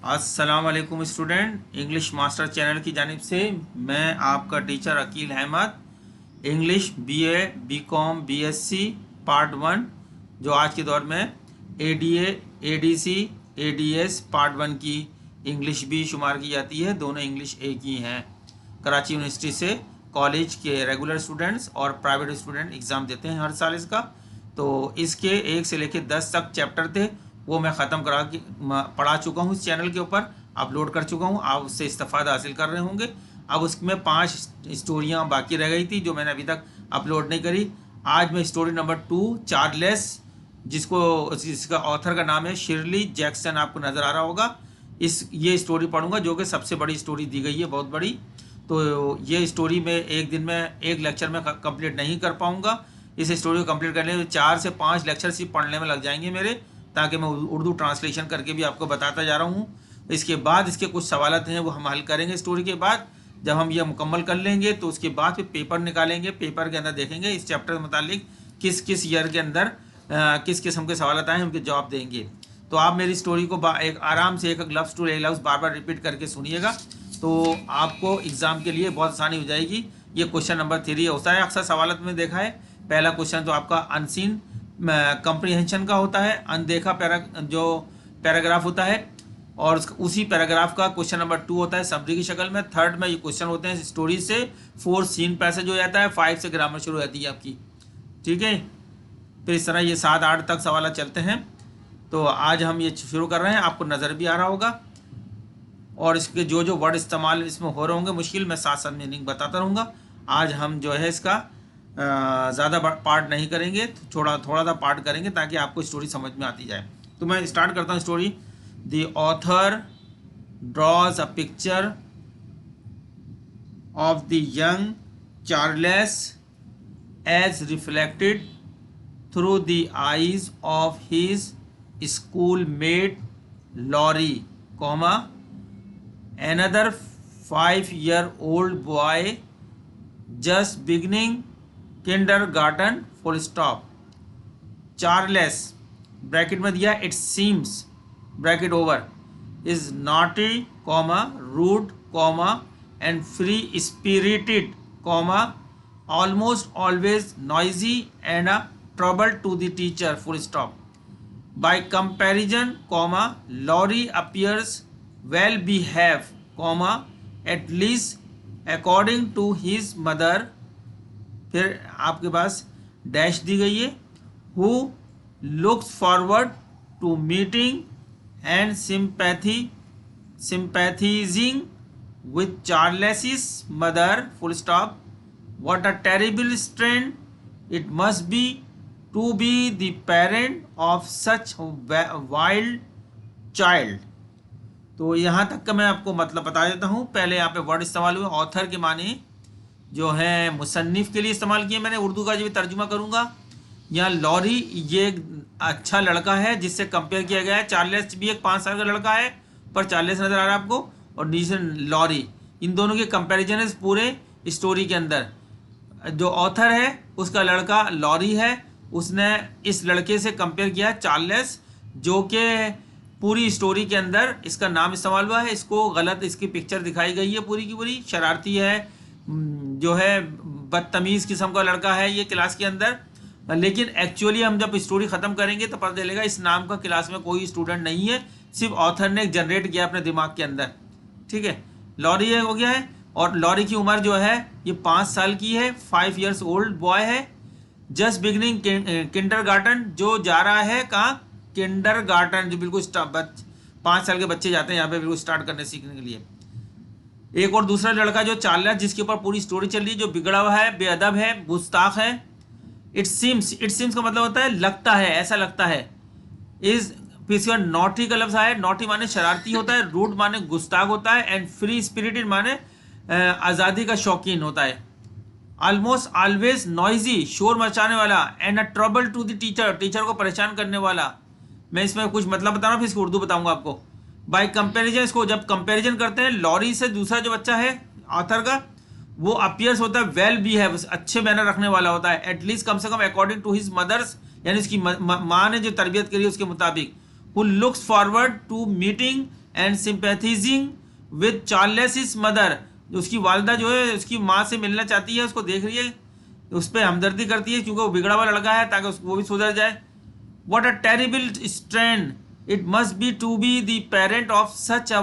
अस्सलाम वालेकुम student, English master channel की जानिब से मैं आपका teacher Akeel Ahmad. English BA, BCom, BSc part 1 जो आज के दौर में एडीए, एडीसी, एडीएस पार्ट 1 की इंग्लिश भी शुमार की जाती है। दोनों इंग्लिश एक ही हैं। कराची यूनिवर्सिटी से कॉलेज के रेगुलर स्टूडेंट्स और प्राइवेट स्टूडेंट एग्ज़ाम देते हैं हर साल इसका। तो इसके 1 से लेकर 10 तक चैप्टर थे, वो मैं ख़त्म करा के पढ़ा चुका हूँ। इस चैनल के ऊपर अपलोड कर चुका हूँ, आप उससे इस्तेफादा हासिल कर रहे होंगे। अब उसमें 5 स्टोरियाँ बाकी रह गई थी जो मैंने अभी तक अपलोड नहीं करी। आज मैं स्टोरी नंबर 2 चार्ल्स, जिसका ऑथर का नाम है शिरली जैक्सन, आपको नज़र आ रहा होगा। ये स्टोरी पढ़ूंगा जो कि सबसे बड़ी स्टोरी दी गई है, बहुत बड़ी। तो ये स्टोरी में एक दिन में एक लेक्चर में कंप्लीट नहीं कर पाऊंगा। इस स्टोरी को कंप्लीट करने में 4 से 5 लेक्चर सिर्फ पढ़ने में लग जाएंगे मेरे, ताकि मैं उर्दू ट्रांसलेशन करके भी आपको बताता जा रहा हूँ। इसके बाद इसके कुछ सवालत हैं वो हम हल करेंगे स्टोरी के बाद। जब हम ये मुकम्मल कर लेंगे तो उसके बाद फिर पेपर निकालेंगे। पेपर के अंदर देखेंगे इस चैप्टर के मुतालिक किस किस ईयर के अंदर किस किस्म के सवालत आए हैं, उनके जवाब देंगे। तो आप मेरी स्टोरी को एक आराम से एक लफ्ज़ टू लफ्ज़ बार बार रिपीट करके सुनिएगा, तो आपको एग्ज़ाम के लिए बहुत आसानी हो जाएगी। ये क्वेश्चन नंबर 3 होता है, अक्सर सवालत में देखा है। पहला क्वेश्चन तो आपका अनसीन कंप्रीहेंशन का होता है, अनदेखा जो पैराग्राफ होता है, और उसी पैराग्राफ का क्वेश्चन नंबर 2 होता है समरी की शक्ल में। थर्ड में ये क्वेश्चन होते हैं स्टोरी से। 4 सीन पैसेज हो जाता है। 5 से ग्रामर शुरू हो जाती है आपकी, ठीक है। फिर इस तरह ये 7-8 तक सवाल चलते हैं। तो आज हम ये शुरू कर रहे हैं, आपको नज़र भी आ रहा होगा, और इसके जो जो वर्ड इस्तेमाल इसमें हो रहे होंगे मुश्किल, मैं साथ साथ मीनिंग बताता रहूँगा। आज हम जो है इसका ज़्यादा पार्ट नहीं करेंगे, थोड़ा सा पार्ट करेंगे ताकि आपको स्टोरी समझ में आती जाए। तो मैं स्टार्ट करता हूँ story. The author draws a picture of the young Charles as reflected through the eyes of his schoolmate Laurie, comma another 5-year-old boy just beginning kindergarten, full stop. Charles, bracket में दिया, it seems, bracket over, is naughty, comma, rude, comma, and free spirited, comma, almost always noisy and a trouble to the teacher, full stop. By comparison, comma, Laurie appears well behaved, comma, at least according to his mother, फिर आपके पास dash दी गई है, who looks forward to meeting and sympathizing with Charles's mother, full stop. What a terrible strain it must be to be the parent of such a wild child. तो यहाँ तक का मैं आपको मतलब बता देता हूँ। पहले यहाँ पे वर्ड इस्तेमाल हुए, ऑथर के माने जो है मुसन्निफ के लिए इस्तेमाल किए मैंने। उर्दू का जो भी तर्जुमा करूँगा, यहाँ लॉरी ये एक अच्छा लड़का है जिससे कंपेयर किया गया है। चार्ल्स भी एक 5 साल का लड़का है, पर चार्ल्स नज़र आ रहा है आपको, और नीचे लॉरी, इन दोनों के कंपेरिजन है पूरे स्टोरी के अंदर। जो ऑथर है उसका लड़का लॉरी है, उसने इस लड़के से कंपेयर किया चार्ल्स, जो कि पूरी स्टोरी के अंदर इसका नाम इस्तेमाल हुआ है। इसको गलत इसकी पिक्चर दिखाई गई है पूरी की पूरी। शरारती है, जो है बदतमीज़ किस्म का लड़का है ये क्लास के अंदर। लेकिन एक्चुअली हम जब स्टोरी ख़त्म करेंगे तो पता चलेगा इस नाम का क्लास में कोई स्टूडेंट नहीं है, सिर्फ ऑथर ने जनरेट किया अपने दिमाग के अंदर, ठीक है। लॉरी है हो गया है, और लॉरी की उम्र जो है ये 5 साल की है। 5 years old बॉय है। जस्ट बिगनिंग किंडरगार्टन, जो जा रहा है कहाँ, किंडरगार्टन, जो बिल्कुल 5 साल के बच्चे जाते हैं यहाँ पे बिल्कुल स्टार्ट करने सीखने के लिए। एक और दूसरा लड़का जो चार्ल्स, जिसके ऊपर पूरी स्टोरी चल रही है, जो बिगड़ा हुआ है, बेअदब है, गुस्ताख है। इट सीम्स का मतलब होता है लगता है, ऐसा लगता है। इज फिर नॉटी का लफ्ज है। नॉटी माने शरारती होता है, रूड माने गुस्ताख होता है, एंड फ्री स्पिरिटेड माने आज़ादी का शौकीन होता है। ऑलमोस्ट ऑलवेज नॉइजी, शोर मचाने वाला, and a trouble to the teacher, teacher को परेशान करने वाला। मैं इसमें कुछ मतलब बता रहा हूँ, फिर इसको उर्दू बताऊंगा आपको। बाय कंपैरिजन, इसको जब कंपैरिजन करते हैं लॉरी से, दूसरा जो बच्चा है ऑथर का, वो अपीयर्स होता है वेल बिहेव, अच्छे मैनर रखने वाला होता है। एटलीस्ट कम से कम अकॉर्डिंग टू हिज मदर्स, यानी उसकी माँ ने जो तरबियत करी उसके मुताबिक। Who looks forward to meeting and sympathising with Charles mother, उसकी वालदा जो है उसकी माँ से मिलना चाहती है, उसको देख रही है, उस पर हमदर्दी करती है क्योंकि वो बिगड़ा हुआ लड़का है, ताकि वो भी सुधर जाए. What a terrible strain it must be to be the parent of such a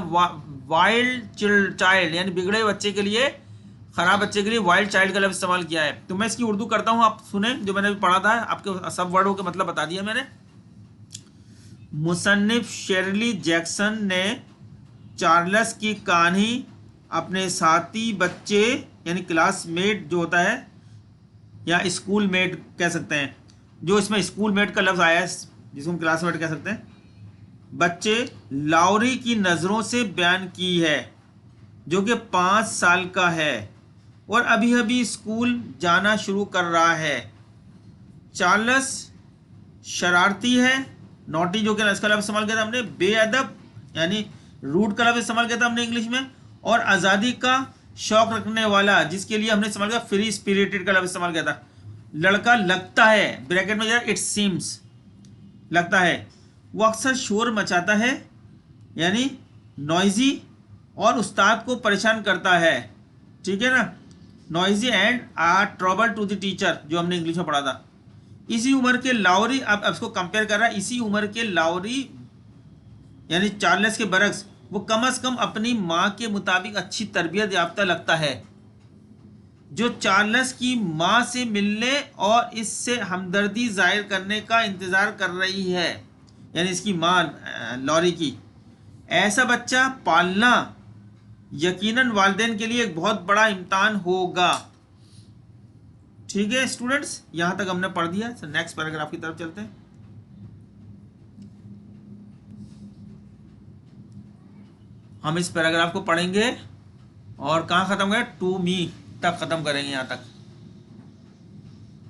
wild child, यानी बिगड़े बच्चे के लिए, खराब बच्चे के लिए वाइल्ड चाइल्ड का लफ्ज़ इस्तेमाल किया है. तो मैं इसकी उर्दू करता हूँ, आप सुने, जो मैंने अभी पढ़ा था, आपके सब वर्डों के मतलब बता दिया मैंने. मुसन्निफ शेरली जैक्सन ने चार्ल्स की कहानी अपने साथी बच्चे यानी क्लासमेट जो होता है, या स्कूल मेट कह सकते हैं, जो इसमें स्कूल मेट का लफ्ज़ आया है जिसको हम क्लासमेट कह सकते हैं, बच्चे लाउरी की नज़रों से बयान की है, जो कि 5 साल का है और अभी अभी स्कूल जाना शुरू कर रहा है. चार्ल्स शरारती है, नॉटी जो कि इसका लफ्ज़ इस्तेमाल किया था हमने, बेअदब यानी रूड का लफ्ज़ इस्तेमाल किया था हमने इंग्लिश में, और आज़ादी का शौक रखने वाला, जिसके लिए हमने इस्तेमाल किया फ्री स्पिरिटेड का लफ्ज़ इस्तेमाल किया था. लड़का लगता है, ब्रैकेट में जाए, इट सीम्स, लगता है. वो अक्सर शोर मचाता है यानी नॉइजी, और उस्ताद को परेशान करता है. ठीक है ना, noisy and are trouble to the teacher, जो हमने इंग्लिश में पढ़ा था. इसी उम्र के लाउरी, अब इसको कंपेयर कर रहा है, इसी उम्र के लाउरी यानी चार्ल्स के बरक्स, वो कम से कम अपनी माँ के मुताबिक अच्छी तरबियत याफ्ता लगता है, जो चार्ल्स की माँ से मिलने और इससे हमदर्दी जाहिर करने का इंतज़ार कर रही है, यानी इसकी माँ लॉरी की. ऐसा बच्चा पालना यकीनन वालिदैन के लिए एक बहुत बड़ा इम्तिहान होगा. ठीक है स्टूडेंट्स, यहाँ तक हमने पढ़ दिया. नेक्स्ट पैराग्राफ की तरफ चलते हैं. हम इस पैराग्राफ को पढ़ेंगे और कहाँ ख़त्म करें, टू मी तक ख़त्म करेंगे यहाँ तक.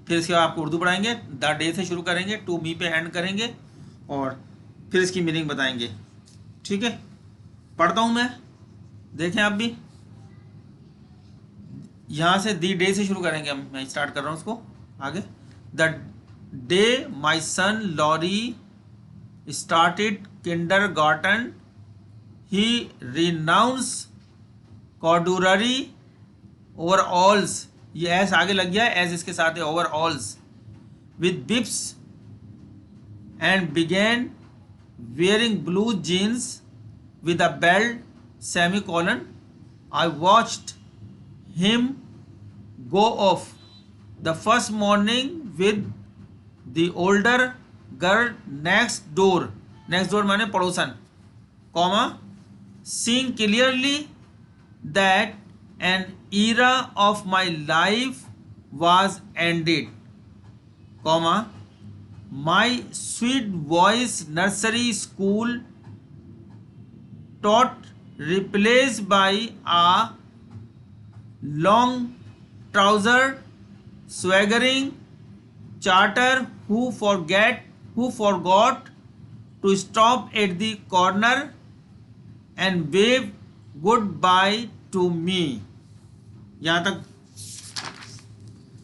फिर इसके बाद आपको उर्दू पढ़ाएंगे, द डे से शुरू करेंगे, टू मी पे एंड करेंगे और फिर इसकी मीनिंग बताएंगे. ठीक है, पढ़ता हूँ मैं, देखें आप भी. यहाँ से दी डे से शुरू करेंगे हम, मैं स्टार्ट कर रहा हूँ उसको आगे. The day my son Laurie started kindergarten he renounce corduroy overalls, ये एस आगे लग गया है, एस इसके साथ है, overalls with bibs and began wearing blue jeans with a belt semicolon. I watched him go off the first morning with the older girl next door. Next door माने पड़ोसन, comma, seeing clearly that an era of my life was ended, comma, my sweet voice nursery school taught replaced by a long trousered swaggering charter who forgot to stop at the corner and wave goodbye to me. यहाँ तक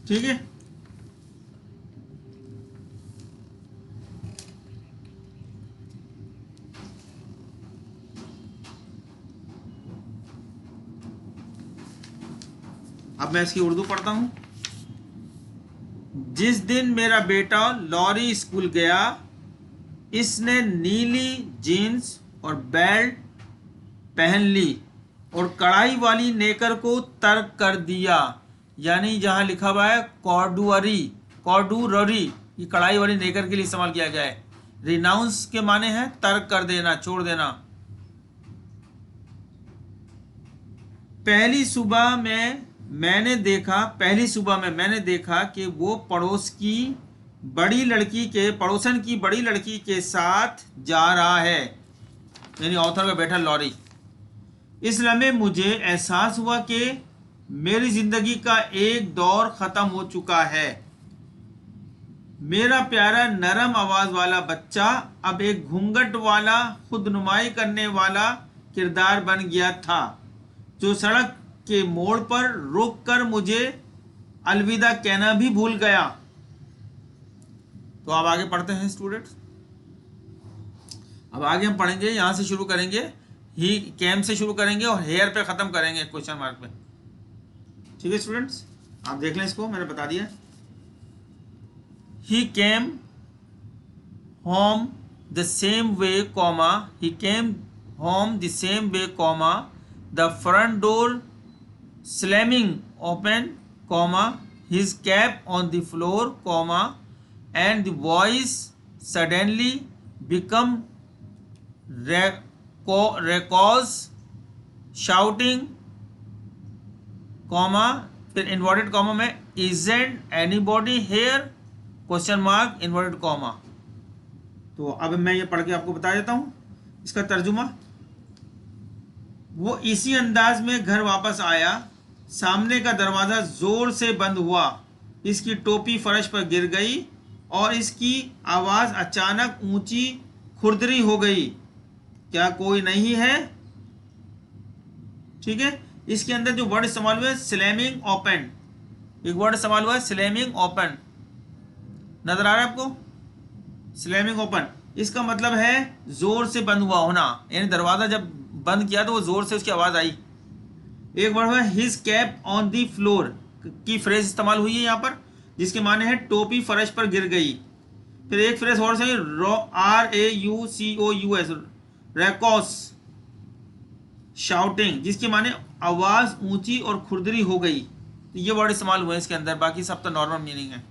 ठीक है. अब मैं इसकी उर्दू पढ़ता हूँ. जिस दिन मेरा बेटा लॉरी स्कूल गया, इसने नीली जीन्स और बेल्ट पहन ली और कढ़ाई वाली नेकर को तर्क कर दिया. यानी जहाँ लिखा हुआ है कॉर्डुररी, ये कढ़ाई वाली नेकर के लिए इस्तेमाल किया गया है. रिनाउंस के माने हैं तर्क कर देना, छोड़ देना. पहली सुबह में मैंने देखा कि वो पड़ोसन की बड़ी लड़की के साथ जा रहा है, यानी ऑथर का बेटा लॉरी. इस लम्हे मुझे एहसास हुआ कि मेरी जिंदगी का एक दौर ख़त्म हो चुका है. मेरा प्यारा नरम आवाज़ वाला बच्चा अब एक घूंघट वाला, खुदनुमाई करने वाला किरदार बन गया था, जो सड़क के मोड़ पर रोककर मुझे अलविदा कहना भी भूल गया. तो अब आगे हम पढ़ेंगे, यहां से शुरू करेंगे. ही केम से शुरू करेंगे और हेयर पे ख़त्म करेंगे क्वेश्चन मार्क पे। ठीक है स्टूडेंट्स, आप देख लें, इसको मैंने बता दिया। He came home the same way comma, he came home the same way comma, the front door slamming open, comma, his cap on the floor, comma, and the voice suddenly become raucous, shouting, comma, फिर inverted comma में isn't anybody here, question mark, inverted comma। तो अब मैं ये पढ़ के आपको बता देता हूँ इसका तर्जुमा। वो इसी अंदाज में घर वापस आया, सामने का दरवाज़ा ज़ोर से बंद हुआ, इसकी टोपी फर्श पर गिर गई और इसकी आवाज़ अचानक ऊंची खुरदरी हो गई, क्या कोई नहीं है। ठीक है, इसके अंदर जो वर्ड इस्तेमाल हुआ है स्लैमिंग ओपन, एक वर्ड इस्तेमाल हुआ है स्लैमिंग ओपन, नज़र आ रहा है आपको, स्लैमिंग ओपन। इसका मतलब है ज़ोर से बंद हुआ होना, यानी दरवाज़ा जब बंद किया तो वो ज़ोर से उसकी आवाज़ आई। एक वर्ड है his cap on the floor की फ्रेज इस्तेमाल हुई है यहाँ पर, जिसके माने है टोपी फर्श पर गिर गई। फिर एक फ्रेज और से RAUCOUS, रैकॉस, शाउटिंग, जिसके माने आवाज़ ऊंची और खुरदरी हो गई। तो ये वर्ड इस्तेमाल हुए हैं इसके अंदर, बाकी सब तो नॉर्मल मीनिंग है।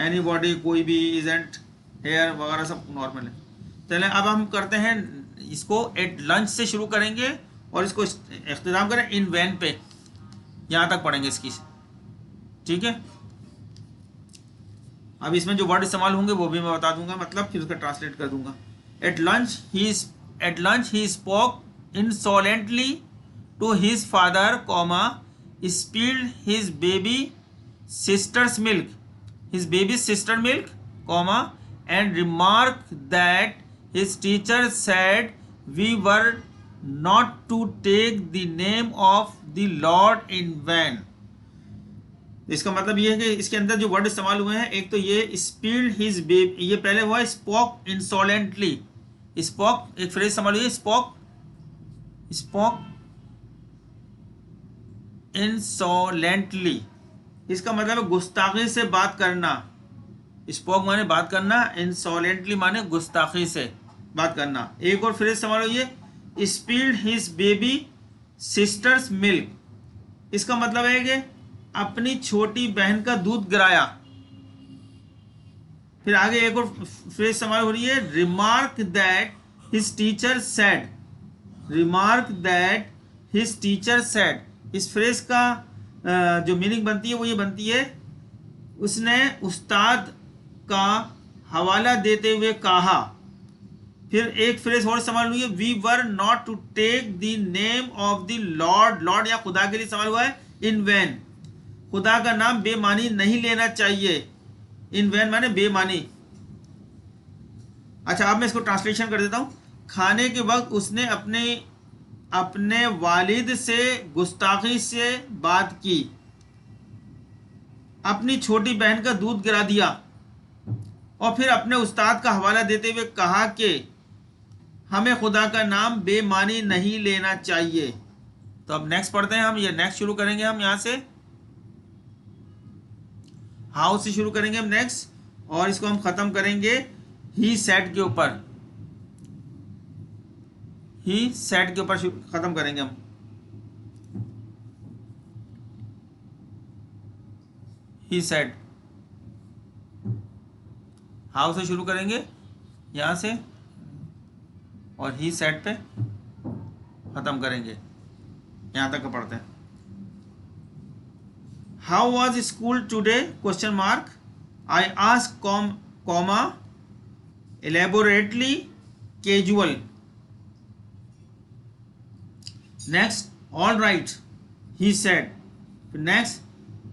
एनीबॉडी, कोई भी, इजेंट, हेयर वगैरह सब नॉर्मल है। चलें अब हम करते हैं इसको एट लंच से शुरू करेंगे और इसको इख्तिताम करें इन वैन पे, यहाँ तक पढ़ेंगे इसकी। ठीक है, अब इसमें जो वर्ड इस्तेमाल होंगे वो भी मैं बता दूंगा, मतलब फिर उसका ट्रांसलेट कर दूंगा। At lunch he spoke insolently to his father, comma, spilled his baby sister's milk, comma, and remark that his teacher said we were not to take the name of the Lord in vain। इसका मतलब ये है कि इसके अंदर जो word इस्तेमाल हुए हैं, एक तो ये स्पील्ड हिज बेबी, ये पहले हुआ स्पोक इंसोलेंटली, स्पोक एक फ्रेज इस्तेमाल हुई है, स्पोक इंसोलेंटली, इसका मतलब है गुस्ताखी से बात करना। स्पोक माने बात करना, इंसोलेंटली माने गुस्ताखी से बात करना। एक और फ्रेज इस्तेमाल हुई है स्पील्ड हिज बेबी सिस्टर्स मिल्क, इसका मतलब है कि अपनी छोटी बहन का दूध गिराया। फिर आगे एक और फ्रेज इस्तेमाल हो रही है remark that his teacher said, इस फ्रेज का जो मीनिंग बनती है वो ये बनती है, उसने उस्ताद का हवाला देते हुए कहा। फिर एक फ्रेज और इस्तेमाल हुई है we were not to take the name of the Lord या खुदा के लिए इस्तेमाल हुआ है इन वैन, खुदा का नाम बेमानी नहीं लेना चाहिए। इन वैन माने बेमानी। अच्छा, अब मैं इसको ट्रांसलेशन कर देता हूं। खाने के वक्त उसने अपने वालिद से गुस्ताखी से बात की, अपनी छोटी बहन का दूध गिरा दिया और फिर अपने उस्ताद का हवाला देते हुए कहा कि हमें खुदा का नाम बेमानी नहीं लेना चाहिए। तो अब नेक्स्ट पढ़ते हैं हम, ये नेक्स्ट शुरू करेंगे हम यहाँ से, हाउ से शुरू करेंगे हम नेक्स्ट, और इसको हम खत्म करेंगे ही सेड के ऊपर, ही सेड के ऊपर खत्म करेंगे हम। ही सेड, हाउ से शुरू करेंगे यहां से और ही सेड पे खत्म करेंगे, यहां तक पढ़ते हैं। How was school today, question mark, I ask comma, elaborately, casual. Next, all right, he said. Next,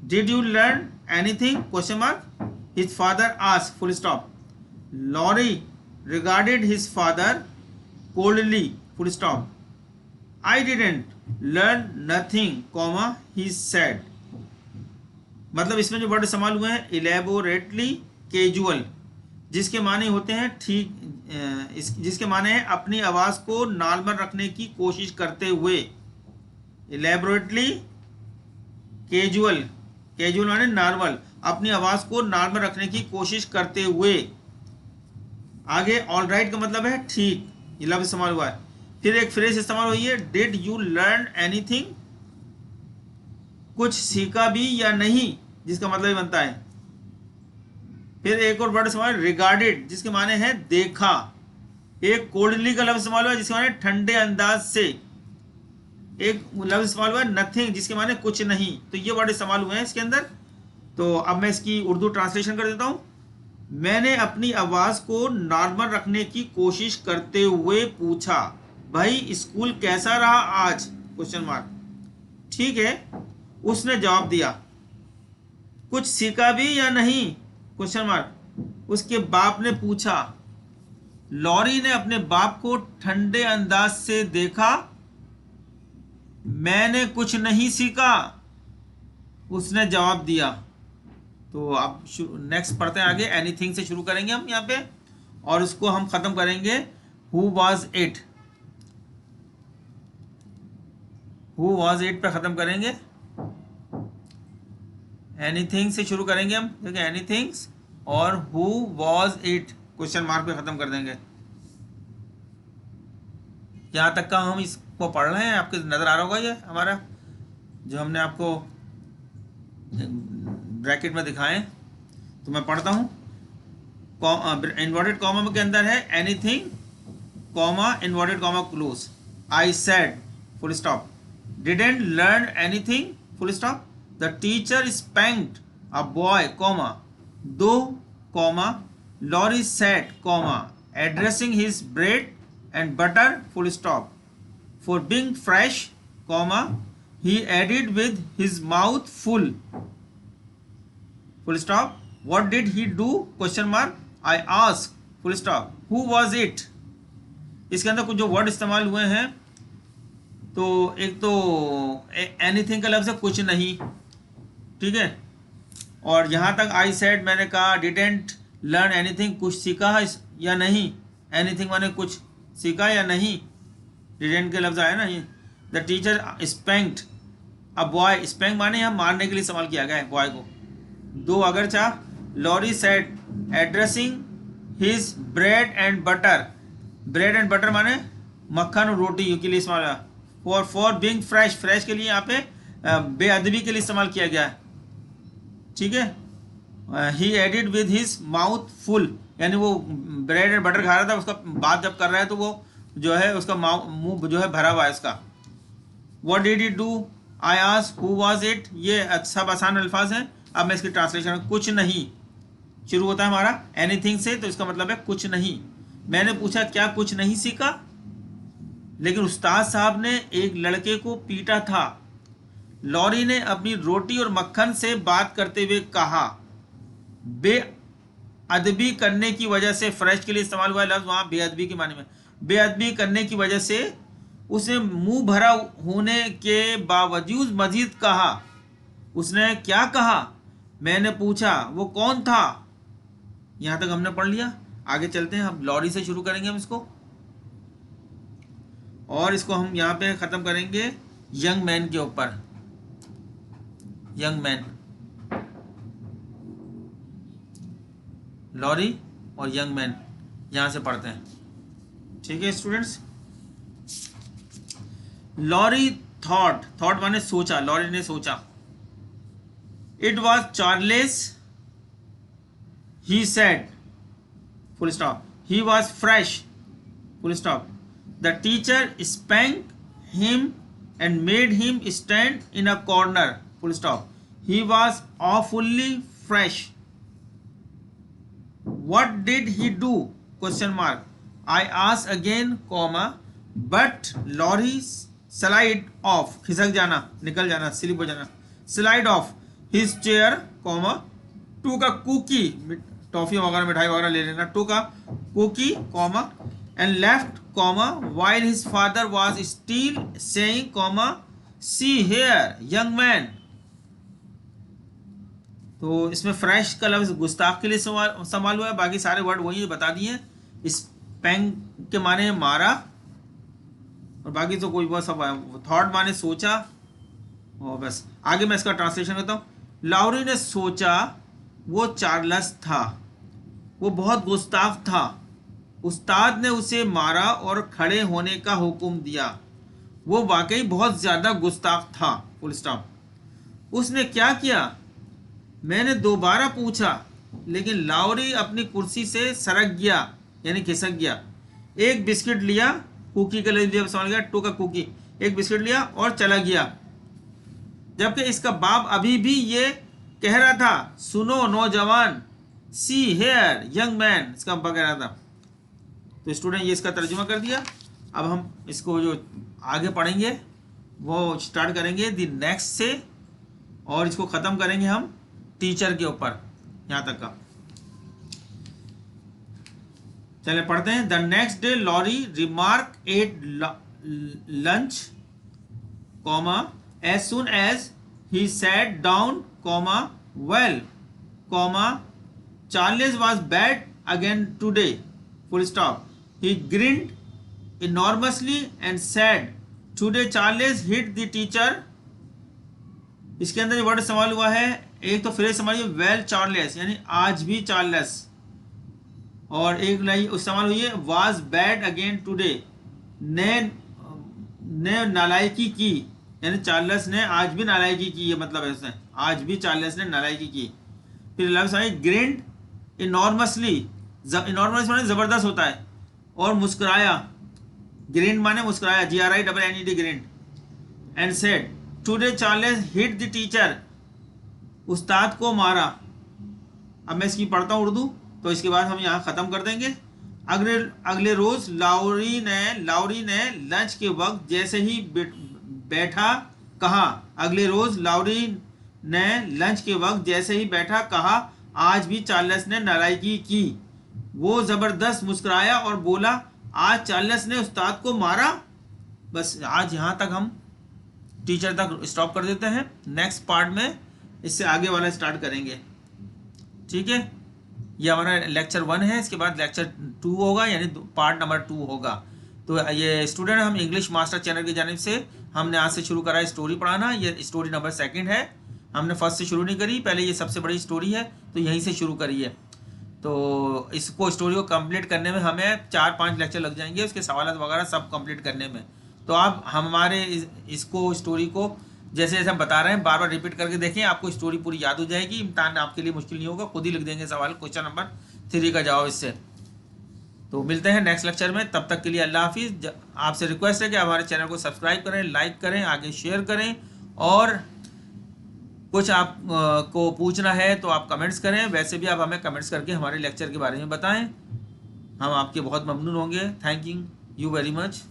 did you learn anything, question mark, his father asked, full stop. Laurie regarded his father coldly, full stop. I didn't learn nothing, comma, he said। मतलब इसमें जो word इस्तेमाल हुए हैं elaborately, casual, जिसके माने होते हैं ठीक जिसके माने है अपनी आवाज़ को नॉर्मल रखने की कोशिश करते हुए। एलेबोरेटली कैजुअल, कैजुअल माने नॉर्मल, अपनी आवाज़ को नॉर्मल रखने की कोशिश करते हुए। आगे ऑल राइट का मतलब है ठीक, ये लफ्ज़ इस्तेमाल हुआ है। फिर एक फ्रेज इस्तेमाल हुई है, डिड यू लर्न एनीथिंग, कुछ सीखा भी या नहीं, जिसका मतलब ही बनता है। फिर एक और वर्ड इस्तेमाल रिगार्डेड, जिसके माने हैं देखा। एक कोल्डली का लफ्ज इस्तेमाल हुआ जिसके माने ठंडे अंदाज से। एक लफ्ज इस्तेमाल हुआ नथिंग, जिसके माने कुछ नहीं। तो ये वर्ड इस्तेमाल हुए हैं इसके अंदर। तो अब मैं इसकी उर्दू ट्रांसलेशन कर देता हूं। मैंने अपनी आवाज को नॉर्मल रखने की कोशिश करते हुए पूछा, भाई स्कूल कैसा रहा आज, क्वेश्चन मार्क। ठीक है, उसने जवाब दिया। कुछ सीखा भी या नहीं, क्वेश्चन मार्क। उसके बाप ने पूछा। लॉरी ने अपने बाप को ठंडे अंदाज से देखा। मैंने कुछ नहीं सीखा, उसने जवाब दिया। तो अब नेक्स्ट पढ़ते हैं आगे। एनीथिंग से शुरू करेंगे हम यहाँ पे, और उसको हम खत्म करेंगे who was it. Who was it पे खत्म करेंगे। एनीथिंग से शुरू करेंगे हम, देखिए एनीथिंग्स, और who was it question mark पे खत्म कर देंगे। यहाँ तक का हम इसको पढ़ रहे हैं, आपके नजर आ रहा होगा ये हमारा जो हमने आपको ब्रैकेट में दिखाएं। तो मैं पढ़ता हूँ। इन्वर्टेड कॉमा के अंदर है anything comma inverted comma close. I said full stop didn't learn anything full stop. The teacher spanked a boy, comma, though, comma, Laurie said, comma, addressing his bread and butter, full stop. For being fresh, comma, he added with his mouth full, full stop. What did he do? Question mark. I asked, full stop. Who was it? इसके अंदर कुछ जो word इस्तेमाल हुए हैं, तो एक तो एनीथिंग का लफ्ज़ है कुछ नहीं, ठीक है। और यहाँ तक आई सेड मैंने कहा, डिडेंट लर्न एनीथिंग, कुछ सीखा है या नहीं। एनीथिंग माने कुछ सीखा या नहीं, डिडेंट के लफ्ज़ आया ना ये। The teacher spanked a boy, spank माने यहाँ मारने के लिए इस्तेमाल किया गया है बॉय को। दो अगर चाह। Laurie said addressing his bread and butter, bread and butter माने मक्खन और रोटी के लिए इस्तेमाल हुआ। फॉर बीइंग फ्रेश, फ्रेश के लिए यहाँ पे बेअदबी के लिए इस्तेमाल किया गया है, ठीक है। He added with his mouth full, यानी वो ब्रेड एंड बटर खा रहा था, उसका बात जब कर रहा है तो वो जो है उसका मुंह जो है भरा हुआ है उसका। What did he do? I asked who was it. ये सब आसान अल्फाज हैं। अब मैं इसकी ट्रांसलेशन, कुछ नहीं शुरू होता है हमारा एनीथिंग से, तो इसका मतलब है कुछ नहीं। मैंने पूछा क्या कुछ नहीं सीखा, लेकिन उस्ताद साहब ने एक लड़के को पीटा था। लॉरी ने अपनी रोटी और मक्खन से बात करते हुए कहा। बेअदबी करने की वजह से, फ्रेश के लिए इस्तेमाल हुआ लफ्ज़ वहाँ बेअदबी के माने में, बेअदबी करने की वजह से उसे मुंह भरा होने के बावजूद मजीद कहा। उसने क्या कहा? मैंने पूछा वो कौन था। यहाँ तक हमने पढ़ लिया। आगे चलते हैं, हम लॉरी से शुरू करेंगे हम इसको, और इसको हम यहाँ पे ख़त्म करेंगे यंग मैन के ऊपर। यंग मैन, लॉरी और यंग मैन, यहां से पढ़ते हैं, ठीक है स्टूडेंट्स। लॉरी थॉट, थॉट माने सोचा, लॉरी ने सोचा। It was Charles, he said, full stop. He was fresh, full stop. The teacher spank him and made him stand in a corner, full stop. He was awfully fresh. What did he do? Question mark. I asked again, comma, but Laurie slide off, खिसक जाना, निकल जाना, slip हो जाना, slide off his chair, comma, took a cookie, toffee वगैरह मिठाई वगैरह ले लेना, took a cookie, comma, and left, comma, while his father was still saying, comma, see here, young man. तो इसमें फ्रेश का लफ्ज़ गुस्ताख के लिए संभाल हुआ है, बाकी सारे वर्ड वही बता दिए। पैंग के माने मारा, और बाकी तो कोई बहुत सब, थॉट माने सोचा, और बस आगे मैं इसका ट्रांसलेशन करता हूँ। लाउरी ने सोचा वो चार्ल्स था, वो बहुत गुस्ताख था। उस्ताद ने उसे मारा और खड़े होने का हुक्म दिया। वो वाकई बहुत ज़्यादा गुस्ताख था। Full stop. उसने क्या किया? मैंने दोबारा पूछा, लेकिन लाउरी अपनी कुर्सी से सरक गया, यानी खिसक गया। एक बिस्किट लिया, कुकी के लिए समझ गया, टू का कुकी, एक बिस्किट लिया और चला गया। जबकि इसका बाप अभी भी ये कह रहा था, सुनो नौजवान, सी हेयर यंग मैन, इसका अब्बा कह रहा था। तो स्टूडेंट ये इसका तर्जुमा कर दिया। अब हम इसको जो आगे पढ़ेंगे वो स्टार्ट करेंगे द नेक्स्ट से, और इसको ख़त्म करेंगे हम टीचर के ऊपर, यहाँ तक का। चले पढ़ते हैं। The next day Laurie remark at lunch, comma, as soon as he sat down, comma, well, comma, Charles was bad again today, full stop. He grinned enormously and said, "Today Charles hit the teacher." इसके अंदर जो word सवाल हुआ है, एक तो phrase समझिए, well Charles, यानी आज भी चार्ल्स, और एक लाइन उस सवाल हुई है, वाज बैड अगेन टुडे, ने नालायकी की, यानी चार्ल्स ने आज भी नालायकी की, ये मतलब है उसने, आज भी चार्ल्स ने नालायकी की। फिर लफ्ज़ है ग्रिंड इनॉर्मसली, इनॉर्मस माने ज़बरदस्त होता है, और मुस्कुराया, ग्रिंड माने मुस्कुराया, GRINED, grind, and said, today Charles hit the teacher, उस्ताद को मारा। अब मैं इसकी पढ़ता हूँ उर्दू, तो इसके बाद हम यहाँ ख़त्म कर देंगे। अगले रोज़ लाउरी ने लंच के वक्त जैसे ही बैठा कहा, अगले रोज़ लाउरी ने लंच के वक्त जैसे ही बैठा कहा, आज भी चार्ल्स ने नालायकी की। वो ज़बरदस्त मुस्कुराया और बोला, आज चार्ल्स ने उस्ताद को मारा। बस आज यहाँ तक हम टीचर तक स्टॉप कर देते हैं। नेक्स्ट पार्ट में इससे आगे वाला स्टार्ट करेंगे, ठीक है। ये हमारा लेक्चर 1 है, इसके बाद लेक्चर 2 होगा, यानी पार्ट नंबर 2 होगा। तो ये स्टूडेंट, हम इंग्लिश मास्टर चैनल की जानिब से हमने आज से शुरू करा है स्टोरी पढ़ाना। ये स्टोरी नंबर 2 है, हमने फर्स्ट से शुरू नहीं करी, पहले ये सबसे बड़ी स्टोरी है तो यहीं से शुरू करी है। तो इसको स्टोरी को कंप्लीट करने में हमें 4-5 लेक्चर लग जाएंगे, उसके सवाल वगैरह सब कंप्लीट करने में। तो आप हमारे इसको स्टोरी को जैसे जैसे हम बता रहे हैं बार बार रिपीट करके देखें, आपको स्टोरी पूरी याद हो जाएगी। इम्तिहान आपके लिए मुश्किल नहीं होगा, खुद ही लिख देंगे सवाल, क्वेश्चन नंबर 3 का जवाब इससे। तो मिलते हैं नेक्स्ट लेक्चर में, तब तक के लिए अल्लाह हाफिज़। आपसे रिक्वेस्ट है कि हमारे चैनल को सब्सक्राइब करें, लाइक करें, आगे शेयर करें, और कुछ आप को पूछना है तो आप कमेंट्स करें। वैसे भी आप हमें कमेंट्स करके हमारे लेक्चर के बारे में बताएं, हम आपके बहुत ममनून होंगे। Thank you very much.